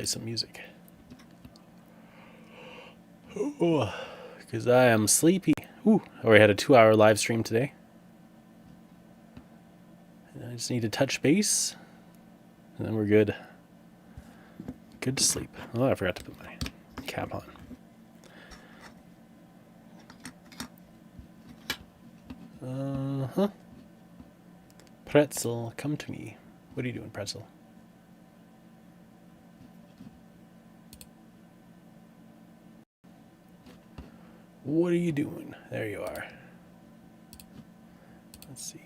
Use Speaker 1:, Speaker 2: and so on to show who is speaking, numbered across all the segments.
Speaker 1: Play some music. Oh, because I am sleepy. Ooh, I already had a 2-hour live stream today. And I just need to touch base, and then we're good. Good to sleep. Oh, I forgot to put my cap on. Uh-huh. Pretzel, come to me. What are you doing, Pretzel? What are you doing? There you are. Let's see.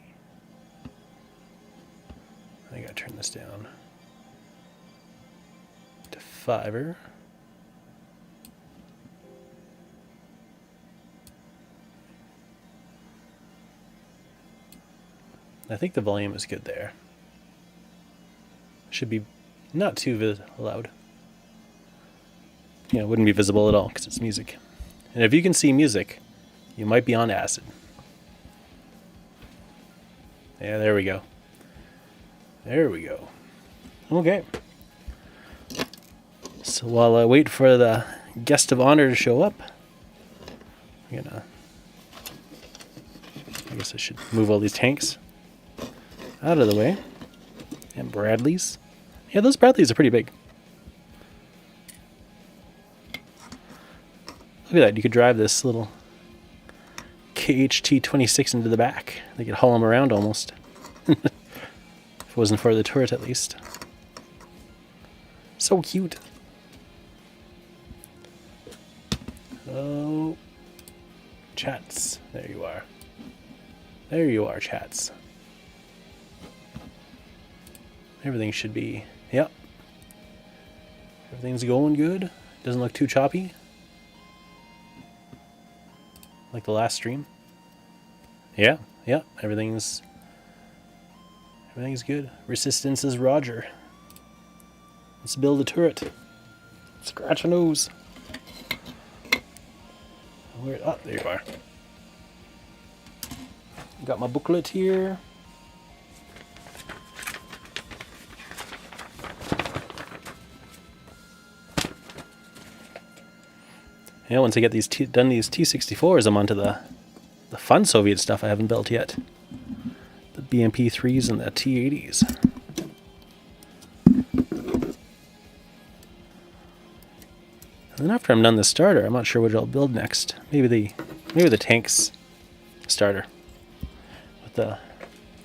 Speaker 1: I gotta turn this down to 5. I think the volume is good there. Should be not too loud. Yeah, it wouldn't be visible at all because it's music. And if you can see music, you might be on acid. Yeah, there we go. There we go. Okay. So while I wait for the guest of honor to show up, I guess I should move all these tanks out of the way. And Bradleys. Yeah, those Bradleys are pretty big. Look at that, you could drive this little KHT-26 into the back. They could haul them around almost. If it wasn't for the turret, at least. So cute. Oh. Chats. There you are. There you are, chats. Everything should be... Yep. Everything's going good. Doesn't look too choppy. Like the last stream. Yeah, everything's good. Resistance is Roger. Let's build a turret. Scratch a nose. Where? Oh, there you are. Got my booklet here. Yeah, once I get these done these T-64s, I'm onto the fun Soviet stuff I haven't built yet. The BMP-3s and the T-80s. And then after I'm done the starter, I'm not sure what I'll build next. Maybe the tanks starter. With the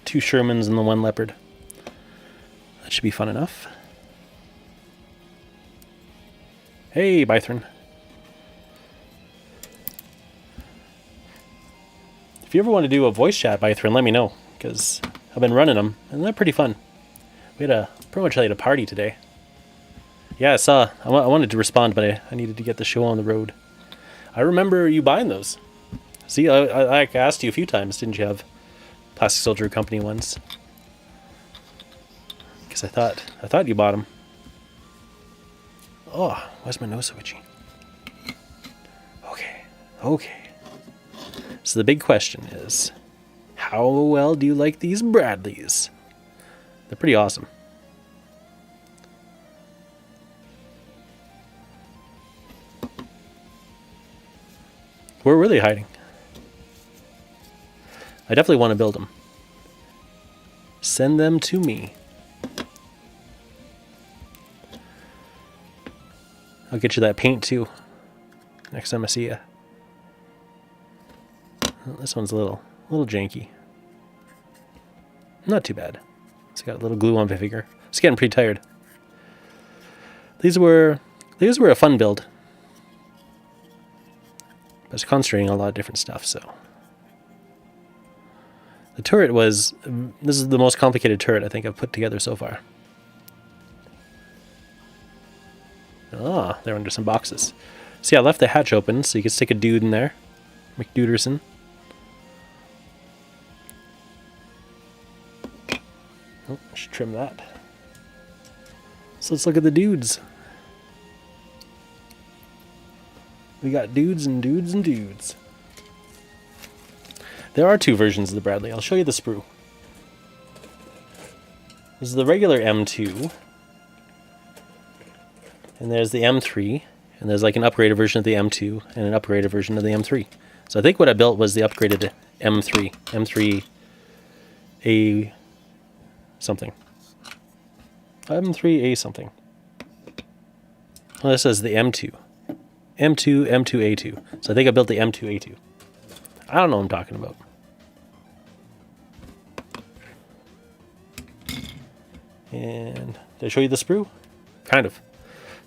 Speaker 1: 2 Shermans and the 1 Leopard. That should be fun enough. Hey, Bythron. If you ever want to do a voice chat, Bythron, let me know, because I've been running them, and they're pretty fun. We had pretty much had a party today. Yeah, I wanted to respond, but I needed to get the show on the road. I remember you buying those. See, I asked you a few times, didn't you have Plastic Soldier Company ones? Because I thought you bought them. Oh, why's my nose so itchy? Okay. So the big question is, how well do you like these Bradleys? They're pretty awesome. Where were they hiding? I definitely want to build them. Send them to me. I'll get you that paint too, next time I see you. This one's a little janky. Not too bad. It's got a little glue on my finger. It's getting pretty tired. These were a fun build. But it's concentrating on a lot of different stuff, so. The turret this is the most complicated turret I think I've put together so far. Ah, they're under some boxes. See, I left the hatch open so you could stick a dude in there. McDuderson. Oh, I should trim that. So let's look at the dudes. We got dudes and dudes and dudes. There are 2 versions of the Bradley. I'll show you the sprue. This is the regular M2. And there's the M3, and there's like an upgraded version of the M2 and an upgraded version of the M3. So I think what I built was the upgraded M3, M3A something. M3A something. Well, this says the M2. M2A2. So I think I built the M2A2. I don't know what I'm talking about. And did I show you the sprue? Kind of.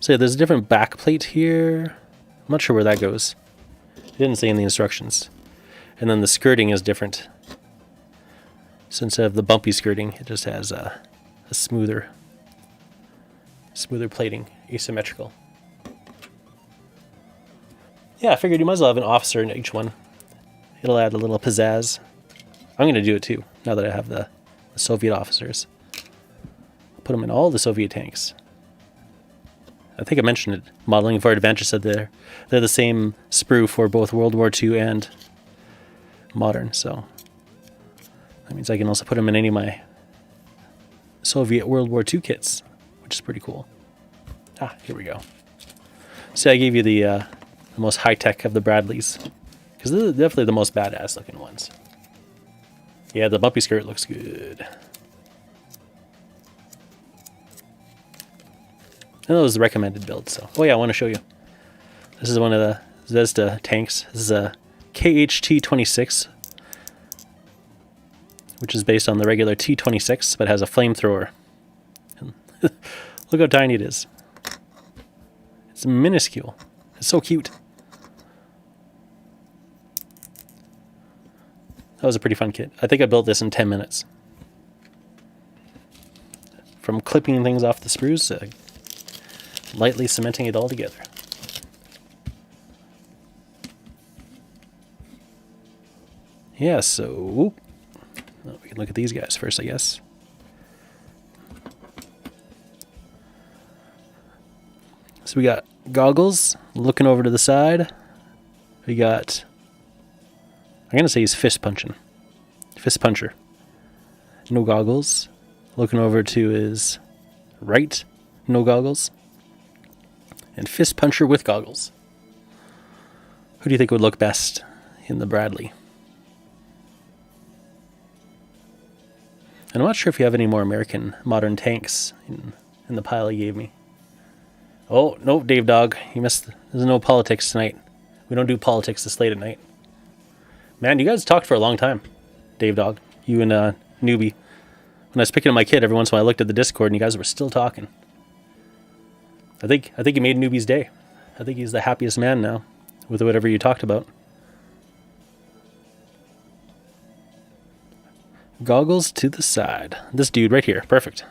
Speaker 1: So yeah, there's a different back plate here. I'm not sure where that goes. It didn't say in the instructions. And then the skirting is different. So instead of the bumpy skirting, it just has a smoother plating, asymmetrical. Yeah, I figured you might as well have an officer in each one. It'll add a little pizzazz. I'm going to do it too, now that I have the Soviet officers. I'll put them in all the Soviet tanks. I think I mentioned it. Modeling for Adventure said they're the same sprue for both World War II and modern, so that means I can also put them in any of my Soviet World War II kits, which is pretty cool. Ah, here we go. So I gave you the most high-tech of the Bradleys, because these are definitely the most badass looking ones. Yeah, the bumpy skirt looks good. And that was the recommended build, so... Oh yeah, I want to show you. This is one of the Zvezda tanks. This is a KHT-26, which is based on the regular T-26, but has a flamethrower. Look how tiny it is. It's minuscule. It's so cute. That was a pretty fun kit. I think I built this in 10 minutes. From clipping things off the sprues to lightly cementing it all together. Yeah, so... Well, we can look at these guys first, I guess. So we got goggles, looking over to the side. We got... I'm going to say he's fist punching. Fist puncher. No goggles. Looking over to his right. No goggles. And fist puncher with goggles. Who do you think would look best in the Bradley? And I'm not sure if you have any more American modern tanks in the pile he gave me. Oh, no, Dave Dog. You missed. There's no politics tonight. We don't do politics this late at night. Man, you guys talked for a long time, Dave Dog. You and Newbie. When I was picking up my kid, every once in a while I looked at the Discord and you guys were still talking. I think you made Newbie's day. I think he's the happiest man now with whatever you talked about. Goggles to the side. This dude right here. Perfect.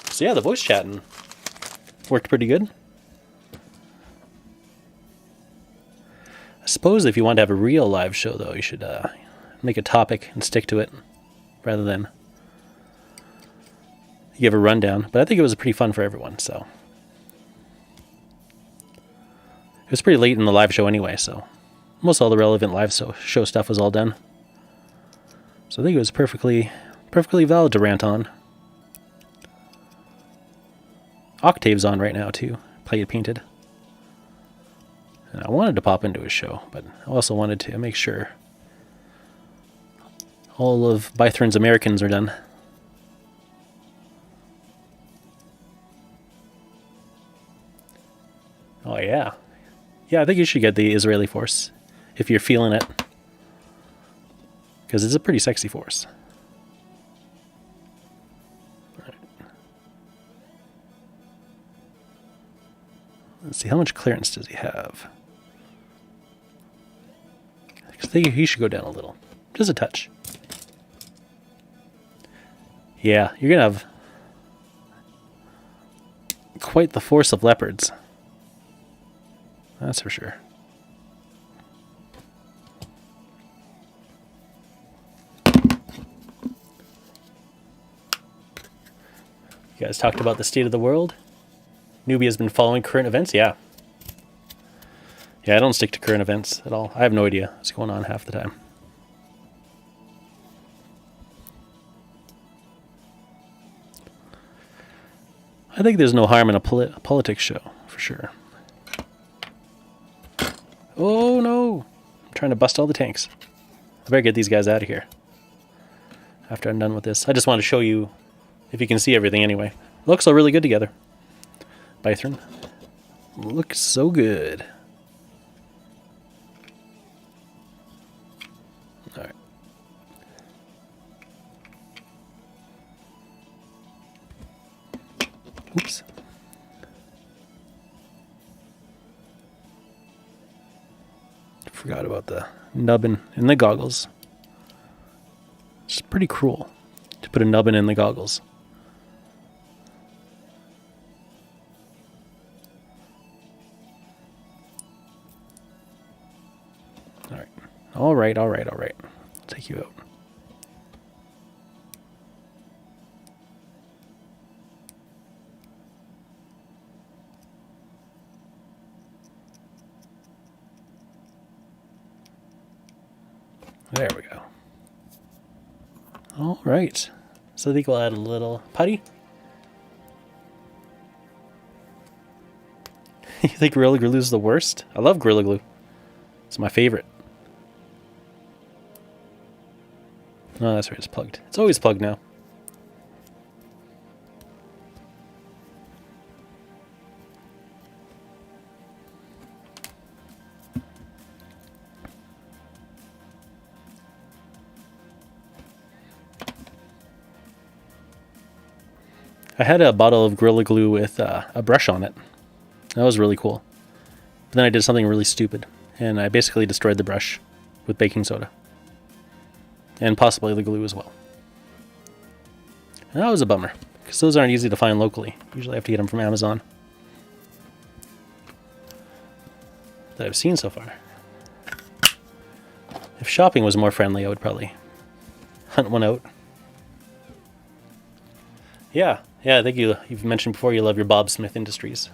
Speaker 1: So yeah, the voice chatting worked pretty good. I suppose if you want to have a real live show, though, you should make a topic and stick to it rather than give a rundown. But I think it was pretty fun for everyone, so. It was pretty late in the live show anyway, so most all the relevant live show stuff was all done. So I think it was perfectly valid to rant on. Octave's on right now, too. Play It Painted. And I wanted to pop into his show, but I also wanted to make sure all of Bythron's Americans are done. Oh, yeah. Yeah, I think you should get the Israeli force, if you're feeling it. Because it's a pretty sexy force. Let's see, how much clearance does he have? I think he should go down a little. Just a touch. Yeah, you're going to have quite the force of leopards. That's for sure. You guys talked about the state of the world. Newbie has been following current events, yeah. Yeah, I don't stick to current events at all. I have no idea what's going on half the time. I think there's no harm in a politics show, for sure. Oh no! I'm trying to bust all the tanks. I better get these guys out of here after I'm done with this. I just want to show you if you can see everything anyway. Looks all really good together. Bythron. Looks so good. Alright. Oops. Forgot about the nubbin in the goggles. It's pretty cruel to put a nubbin in the goggles. Alright. Alright. I'll take you out. There we go. Alright. So I think we'll add a little putty. You think Gorilla Glue is the worst? I love Gorilla Glue. It's my favorite. No, that's right, it's plugged. It's always plugged now. I had a bottle of Gorilla Glue with a brush on it. That was really cool. But then I did something really stupid, and I basically destroyed the brush with baking soda. And possibly the glue as well. And that was a bummer, because those aren't easy to find locally. Usually I have to get them from Amazon. That I've seen so far. If shopping was more friendly, I would probably hunt one out. Yeah, I think you've mentioned before you love your Bob Smith Industries.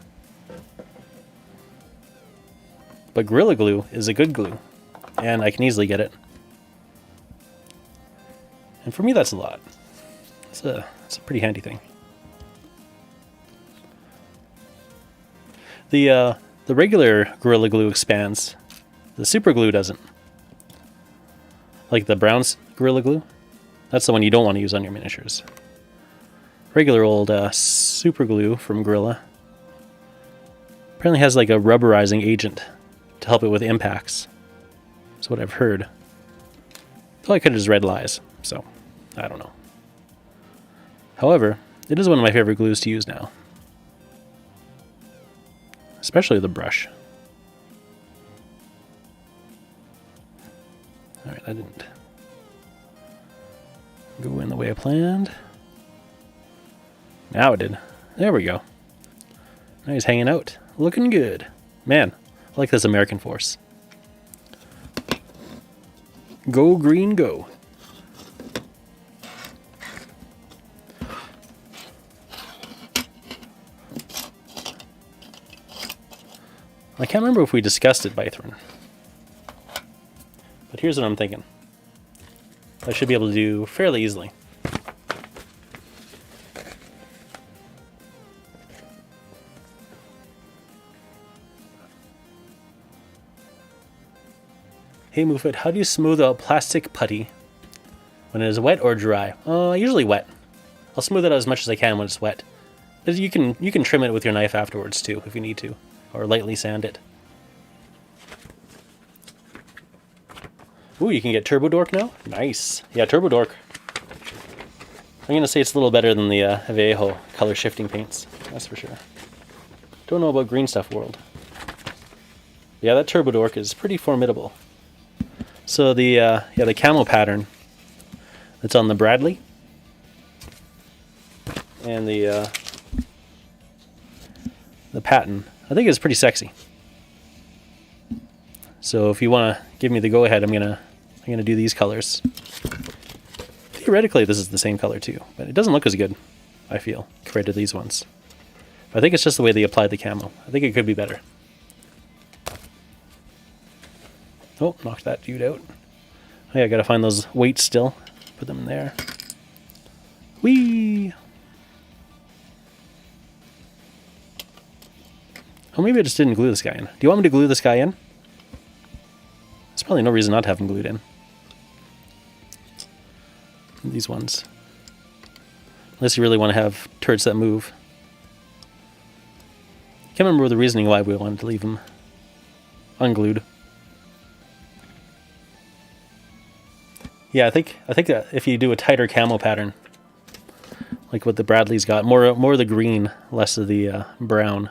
Speaker 1: But Gorilla Glue is a good glue, and I can easily get it. And for me, that's a lot. It's a pretty handy thing. The regular Gorilla Glue expands. The Super Glue doesn't. Like the Brown's Gorilla Glue. That's the one you don't want to use on your miniatures. Regular old Super Glue from Gorilla apparently has like a rubberizing agent to help it with impacts. That's what I've heard. Though I could have just read lies, so I don't know. However, it is one of my favorite glues to use now. Especially the brush. Alright, that didn't go in the way I planned. Now it did. There we go. Now he's hanging out. Looking good. Man, I like this American force. Go green, go. I can't remember if we discussed it, Bythron. But here's what I'm thinking. I should be able to do fairly easily. Hey Moofit, how do you smooth out plastic putty when it is wet or dry? Usually wet. I'll smooth it out as much as I can when it's wet. But you can trim it with your knife afterwards too, if you need to, or lightly sand it. Ooh, you can get Turbo Dork now? Nice. Yeah, Turbo Dork. I'm gonna say it's a little better than the Vallejo color shifting paints. That's for sure. Don't know about Green Stuff World. Yeah, that Turbo Dork is pretty formidable. So the camo pattern that's on the Bradley and the Patton, I think is pretty sexy. So if you want to give me the go ahead, I'm gonna do these colors. Theoretically, this is the same color too, but it doesn't look as good, I feel, compared to these ones. But I think it's just the way they applied the camo. I think it could be better. Oh, knocked that dude out. Oh yeah, I gotta find those weights still. Put them in there. Whee! Oh, maybe I just didn't glue this guy in. Do you want me to glue this guy in? There's probably no reason not to have him glued in. These ones. Unless you really want to have turrets that move. Can't remember the reasoning why we wanted to leave them unglued. Yeah, I think that if you do a tighter camo pattern, like what the Bradley's got, more of the green, less of the brown,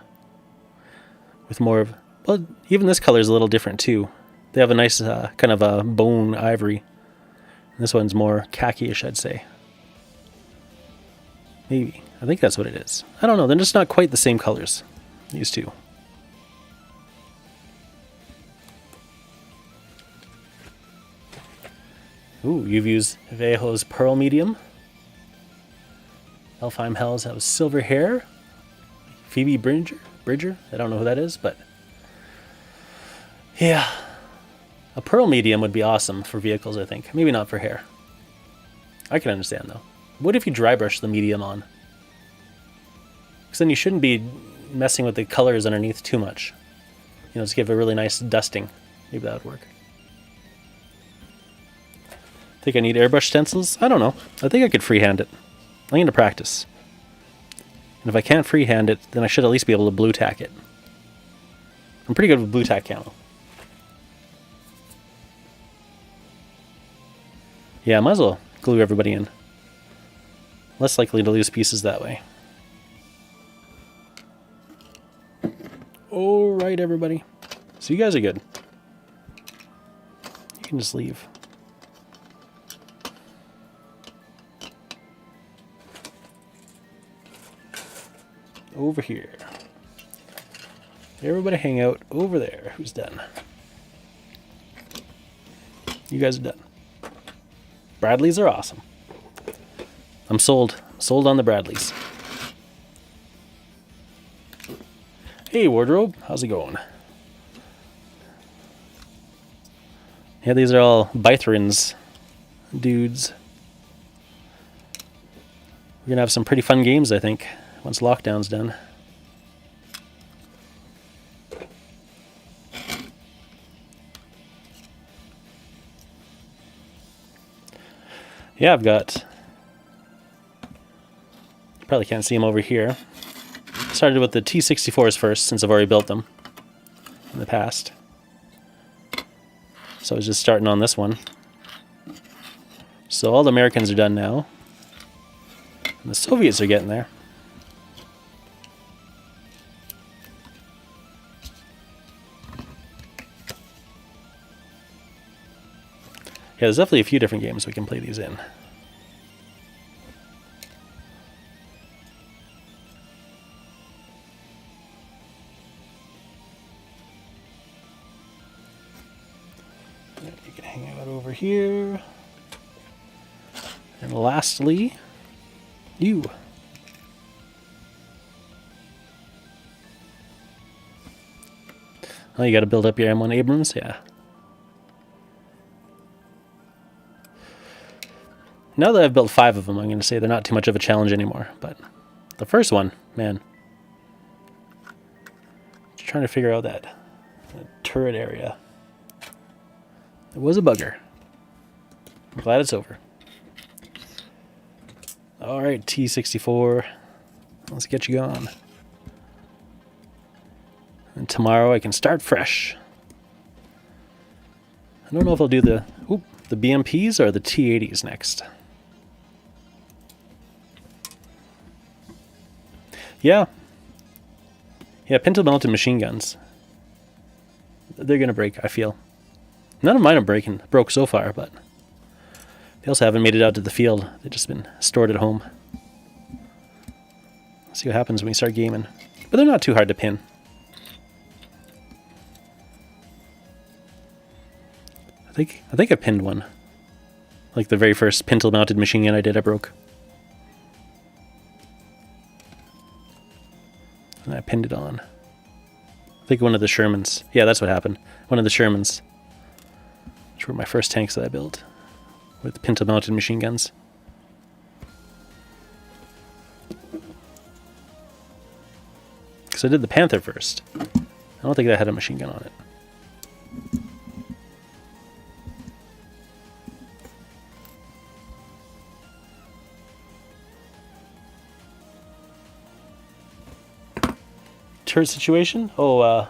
Speaker 1: with more of, well, even this color is a little different too. They have a nice kind of a bone ivory. And this one's more khaki-ish, I'd say. Maybe. I think that's what it is. I don't know. They're just not quite the same colors. These two. Ooh, you've used Vejo's Pearl Medium. Elfheim Hells has silver hair. Phoebe Bridger? I don't know who that is, but... yeah. A Pearl Medium would be awesome for vehicles, I think. Maybe not for hair. I can understand, though. What if you dry brush the medium on? Because then you shouldn't be messing with the colors underneath too much. You know, just give a really nice dusting. Maybe that would work. Think I need airbrush stencils? I don't know. I think I could freehand it. I need to practice. And if I can't freehand it, then I should at least be able to blue tack it. I'm pretty good with blue tack camo. Yeah, I might as well glue everybody in. Less likely to lose pieces that way. Alright, everybody. So you guys are good. You can just leave. Over here. Everybody hang out over there. Who's done? You guys are done. Bradleys are awesome. I'm sold. Sold on the Bradleys. Hey, Wardrobe. How's it going? Yeah, these are all Bythrins dudes. We're going to have some pretty fun games, I think, once lockdown's done. Yeah, I've got... probably can't see them over here. Started with the T-64s first, since I've already built them in the past. So I was just starting on this one. So all the Americans are done now. And the Soviets are getting there. Yeah, there's definitely a few different games we can play these in. You can hang out over here. And lastly, you. Oh, you got to build up your M1 Abrams? Yeah. Now that I've built 5 of them, I'm going to say they're not too much of a challenge anymore. But the first one, man. Just trying to figure out that turret area. It was a bugger. I'm glad it's over. Alright, T-64. Let's get you going. And tomorrow I can start fresh. I don't know if I'll do the BMPs or the T-80s next. Yeah. Yeah, pintle-mounted machine guns. They're going to break, I feel. None of mine are broke so far, but they also haven't made it out to the field. They've just been stored at home. Let's see what happens when we start gaming. But they're not too hard to pin. I think I pinned one. Like the very first pintle-mounted machine gun I did, I broke. And I pinned it on. I think one of the Shermans. Yeah, that's what happened. One of the Shermans. Which were my first tanks that I built with pintle-mounted machine guns. Because I did the Panther first. I don't think that had a machine gun on it. Turret situation? Oh,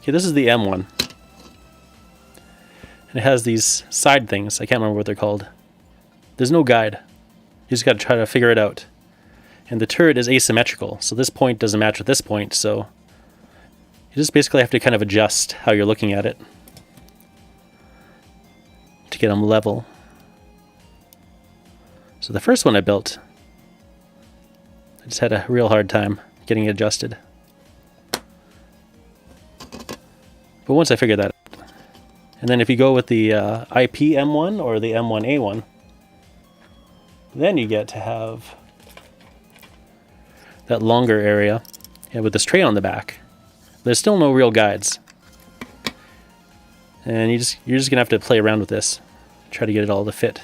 Speaker 1: okay, this is the M1. And it has these side things. I can't remember what they're called. There's no guide. You just got to try to figure it out. And the turret is asymmetrical, so this point doesn't match with this point, so you just basically have to kind of adjust how you're looking at it to get them level. So the first one I built, I just had a real hard time getting it adjusted. But once I figured that out, and then if you go with the IP M1 or the M1A1, then you get to have that longer area, and with this tray on the back. There's still no real guides, and you're just gonna have to play around with this, try to get it all to fit.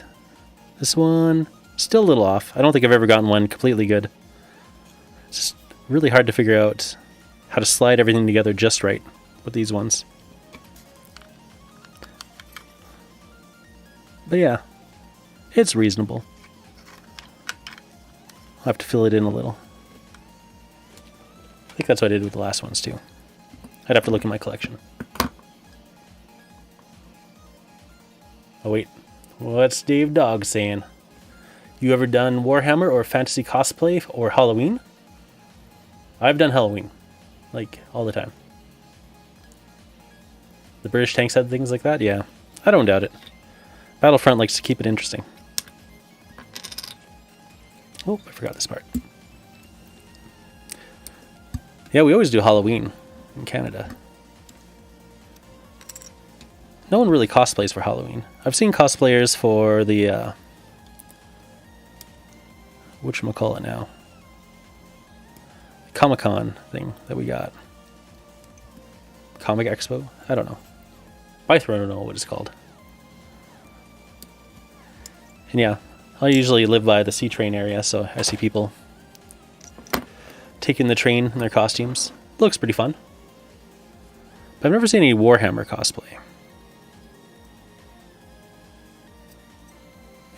Speaker 1: This one still a little off. I don't think I've ever gotten one completely good. It's just really hard to figure out how to slide everything together just right with these ones. But yeah, it's reasonable. I'll have to fill it in a little. I think that's what I did with the last ones too. I'd have to look in my collection. Oh wait, what's Dave Dog saying? You ever done Warhammer or fantasy cosplay or Halloween? I've done Halloween, like all the time. The British tanks had things like that? Yeah, I don't doubt it. Battlefront likes to keep it interesting. Oh, I forgot this part. Yeah, we always do Halloween in Canada. No one really cosplays for Halloween. I've seen cosplayers for the, whatchamacallit now? Comic-Con thing that we got. Comic Expo? I don't know. I don't know what it's called. And yeah, I usually live by the C-train area, so I see people taking the train in their costumes. Looks pretty fun. But I've never seen any Warhammer cosplay.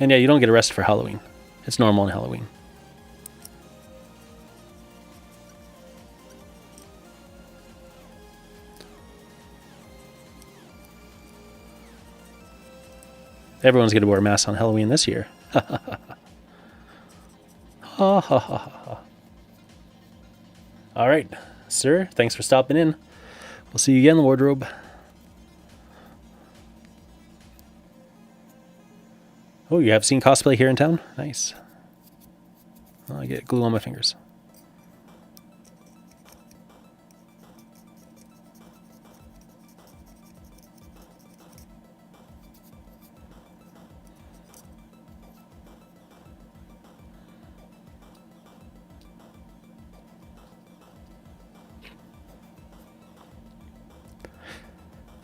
Speaker 1: And yeah, you don't get arrested for Halloween. It's normal on Halloween. Everyone's going to wear masks on Halloween this year. Ha ha ha. Ha ha ha ha. All right, sir. Thanks for stopping in. We'll see you again in the wardrobe. Oh, you have seen cosplay here in town? Nice. Oh, I get glue on my fingers.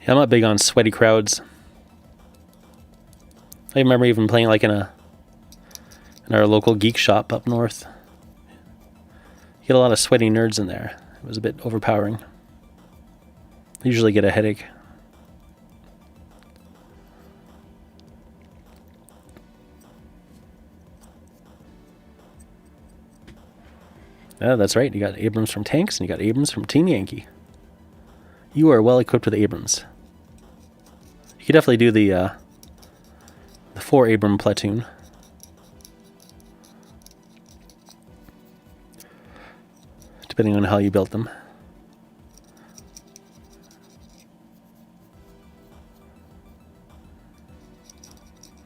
Speaker 1: Yeah, I'm not big on sweaty crowds. I remember even playing like in our local geek shop up north. You get a lot of sweaty nerds in there. It was a bit overpowering. I usually get a headache. Yeah, that's right. You got Abrams from Tanks and you got Abrams from Team Yankee. You are well equipped with Abrams. You could definitely do the 4 Abram platoon. Depending on how you built them.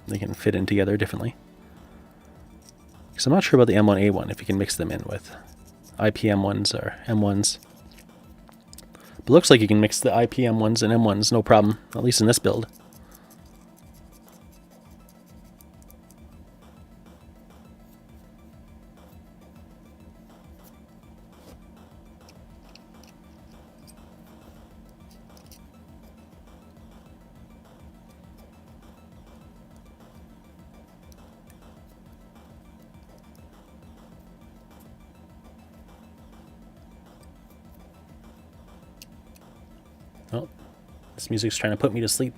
Speaker 1: They can fit in together differently. Because I'm not sure about the M1A1, if you can mix them in with IPM1s or M1s. But it looks like you can mix the IPM1s and M1s, no problem, at least in this build. Oh, this music's trying to put me to sleep.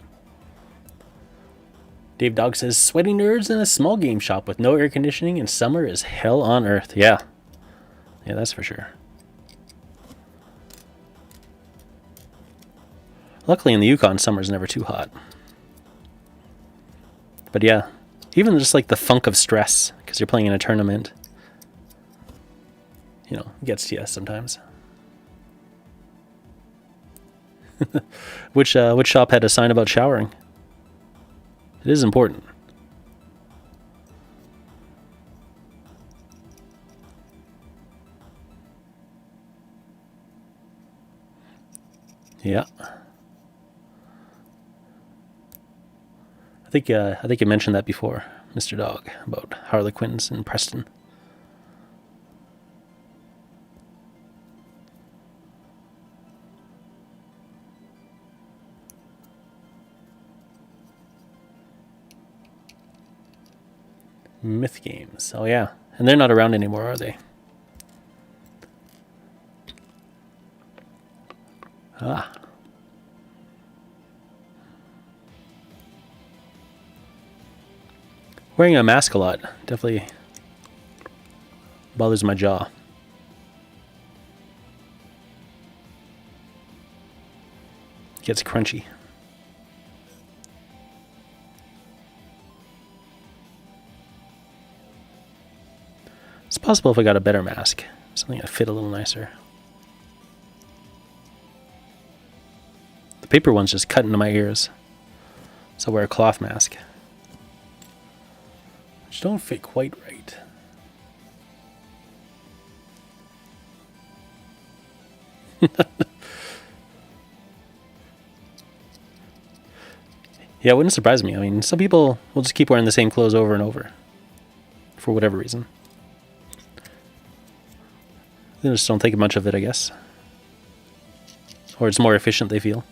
Speaker 1: Dave Dog says, sweaty nerds in a small game shop with no air conditioning and summer is hell on earth. Yeah. Yeah, that's for sure. Luckily in the Yukon, summer's never too hot. But yeah, even just like the funk of stress, because you're playing in a tournament, you know, gets to you sometimes. Which shop had a sign about showering? It is important. Yeah. I think you mentioned that before, Mr. Dog, about Harlequins in Preston. Myth games. Oh yeah. And they're not around anymore, are they? Ah. Wearing a mask a lot definitely bothers my jaw. Gets crunchy. It's possible if I got a better mask, something that fit a little nicer. The paper ones just cut into my ears, so I wear a cloth mask, which don't fit quite right. Yeah, it wouldn't surprise me. I mean, some people will just keep wearing the same clothes over and over for whatever reason. They just don't think much of it, I guess. Or it's more efficient, they feel.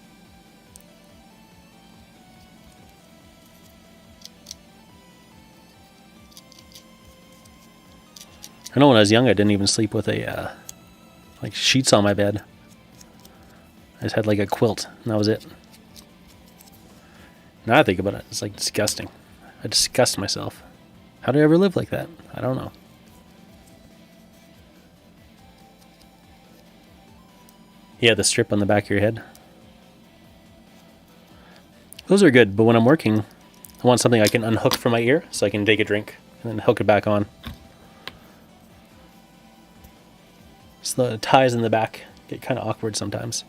Speaker 1: I know when I was young, I didn't even sleep with a like sheets on my bed. I just had like a quilt, and that was it. Now I think about it, it's like disgusting. I disgust myself. How did I ever live like that? I don't know. Yeah, the strip on the back of your head. Those are good, but when I'm working, I want something I can unhook from my ear so I can take a drink and then hook it back on. So the ties in the back get kind of awkward sometimes.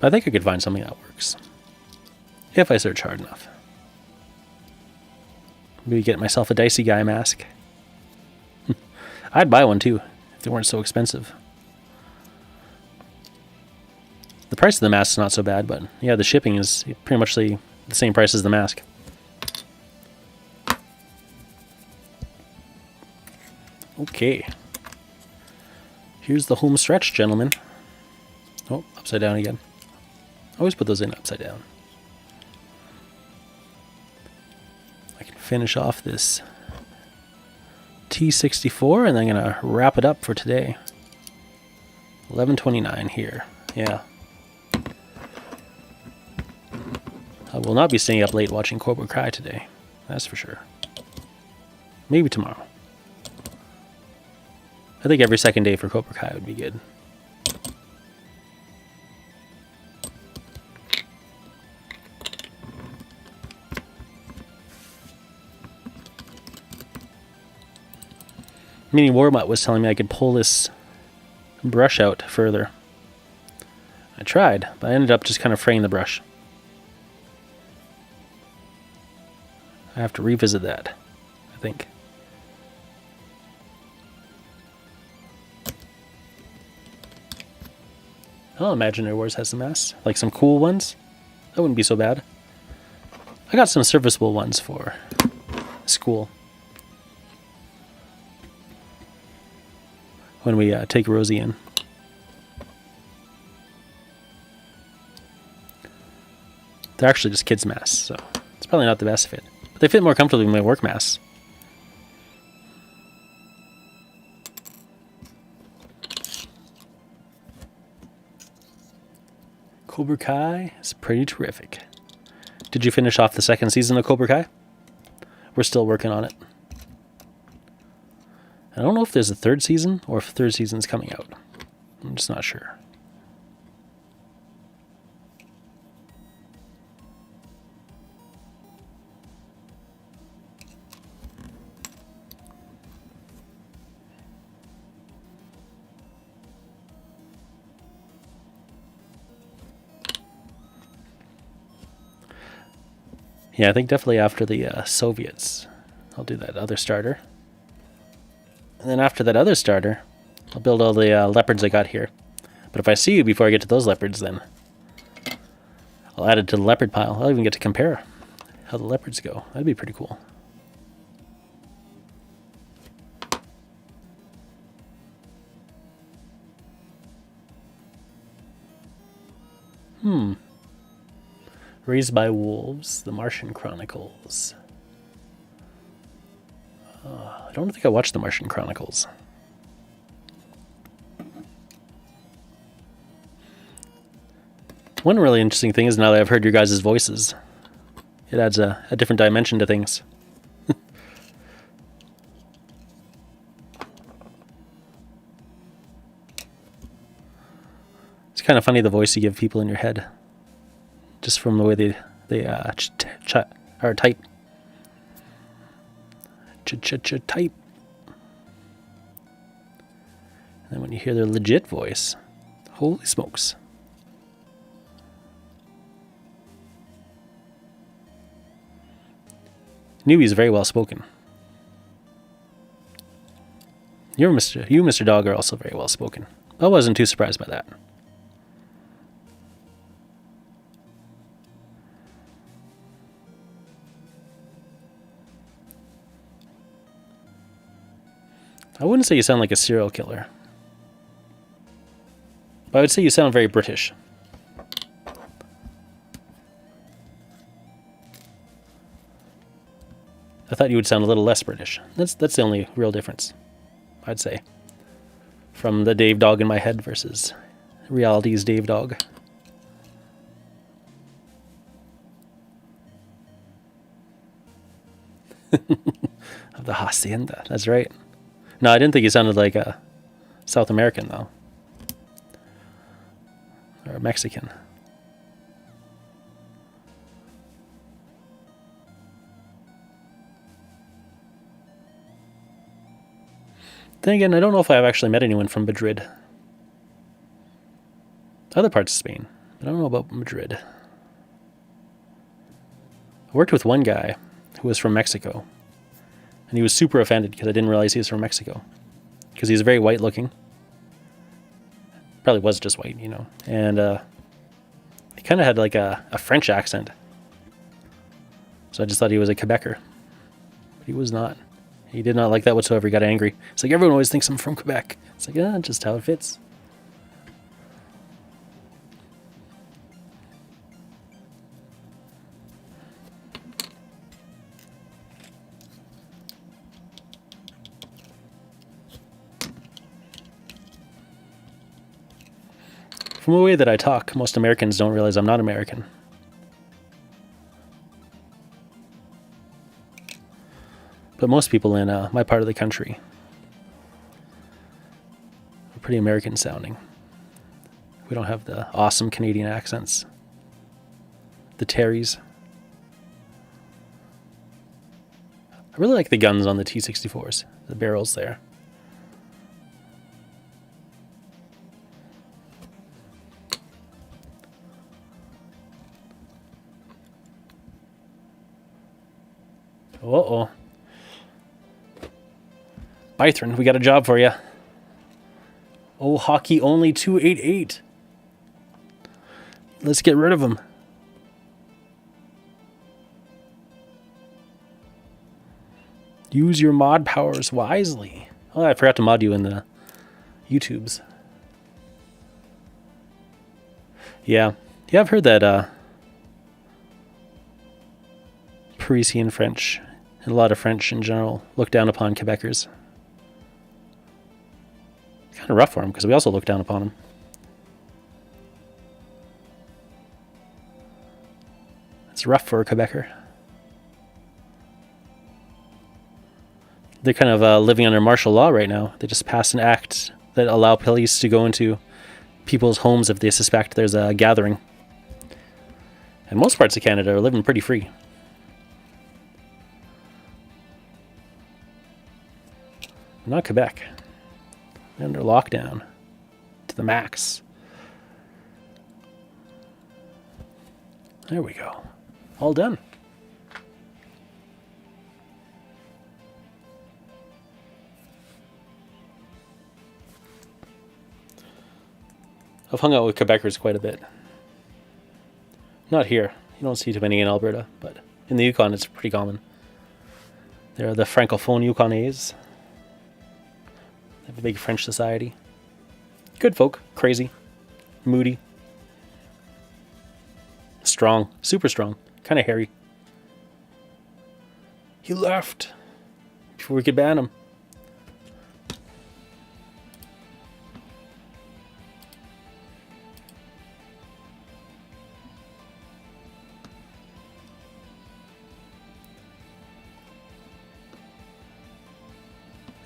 Speaker 1: But I think I could find something that works. If I search hard enough. Maybe get myself a Dicey Guy mask. I'd buy one too, if they weren't so expensive. The price of the mask is not so bad, but yeah, the shipping is pretty much the same price as the mask. Okay. Here's the home stretch, gentlemen. Oh, upside down again. Always put those in upside down. I can finish off this T-64 and then I'm going to wrap it up for today. 11:29 here. Yeah. I will not be staying up late watching Cobra Kai today. That's for sure. Maybe tomorrow. I think every second day for Cobra Kai would be good. Mini Warmutt was telling me I could pull this brush out further. I tried, but I ended up just kind of fraying the brush. I have to revisit that, I think. Oh, Imaginary Wars has some masks. Like some cool ones. That wouldn't be so bad. I got some serviceable ones for school. When we take Rosie in. They're actually just kids' masks, so it's probably not the best fit. But they fit more comfortably than my work masks. Cobra Kai is pretty terrific. Did you finish off the second season of Cobra Kai? We're still working on it. I don't know if there's a third season or if the third season's coming out. I'm just not sure. Yeah, I think definitely after the Soviets, I'll do that other starter. And then after that other starter, I'll build all the leopards I got here. But if I see you before I get to those leopards, then I'll add it to the leopard pile. I'll even get to compare how the leopards go. That'd be pretty cool. Raised by Wolves, The Martian Chronicles. I don't think I watched The Martian Chronicles. One really interesting thing is now that I've heard your guys' voices, it adds a different dimension to things. It's kind of funny the voice you give people in your head, just from the way they type. Type. And then when you hear their legit voice, holy smokes. Newbie's very well spoken. You, Mr. Dog, are also very well spoken. I wasn't too surprised by that. I wouldn't say you sound like a serial killer, but I would say you sound very British. I thought you would sound a little less British. That's the only real difference, I'd say, from the Dave Dog in my head versus reality's Dave Dog. Of the Hacienda, that's right. No, I didn't think you sounded like a South American, though. Or a Mexican. Then again, I don't know if I've actually met anyone from Madrid. Other parts of Spain, but I don't know about Madrid. I worked with one guy who was from Mexico. And he was super offended because I didn't realize he was from Mexico. Because he's very white looking. Probably was just white, you know. And he kind of had like a French accent. So I just thought he was a Quebecer. But he was not. He did not like that whatsoever. He got angry. It's like, everyone always thinks I'm from Quebec. It's like, just how it fits. From the way that I talk, most Americans don't realize I'm not American. But most people in my part of the country are pretty American sounding. We don't have the awesome Canadian accents. The Terrys. I really like the guns on the T-64s, the barrels there. Uh-oh. Bythron, we got a job for you. Oh, hockey only 288. Let's get rid of him. Use your mod powers wisely. Oh, I forgot to mod you in the YouTubes. Yeah, I've heard that Parisian French and a lot of French in general look down upon Quebecers. It's kind of rough for them because we also look down upon them. It's rough for a Quebecer. They're kind of living under martial law right now. They just passed an act that allow police to go into people's homes if they suspect there's a gathering. And most parts of Canada are living pretty free. Not Quebec. They're under lockdown to the max. There we go. All done. I've hung out with Quebecers quite a bit. Not here. You don't see too many in Alberta, but in the Yukon it's pretty common. They're the Francophone Yukonese. They have a big French society. Good folk. Crazy. Moody. Strong. Super strong. Kind of hairy. He left before we could ban him.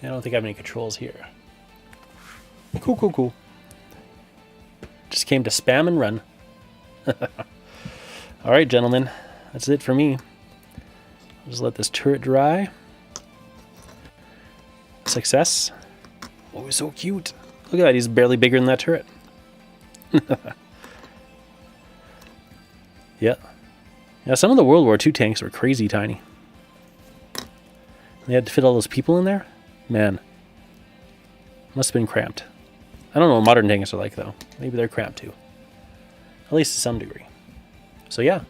Speaker 1: I don't think I have any controls here. Cool, cool, cool. Just came to spam and run. Alright, gentlemen. That's it for me. I'll just let this turret dry. Success. Oh, he's so cute. Look at that, he's barely bigger than that turret. Yeah. Yeah, some of the World War II tanks were crazy tiny. They had to fit all those people in there? Man. Must have been cramped. I don't know what modern tanks are like, though. Maybe they're cramped, too. At least to some degree. So, yeah.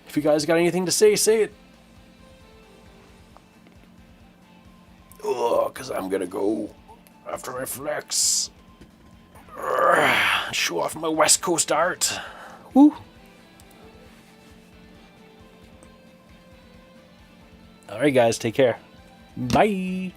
Speaker 1: If you guys got anything to say, say it. Oh, because I'm going to go after I flex. Show off my West Coast art. Woo. Alright, guys. Take care. Bye.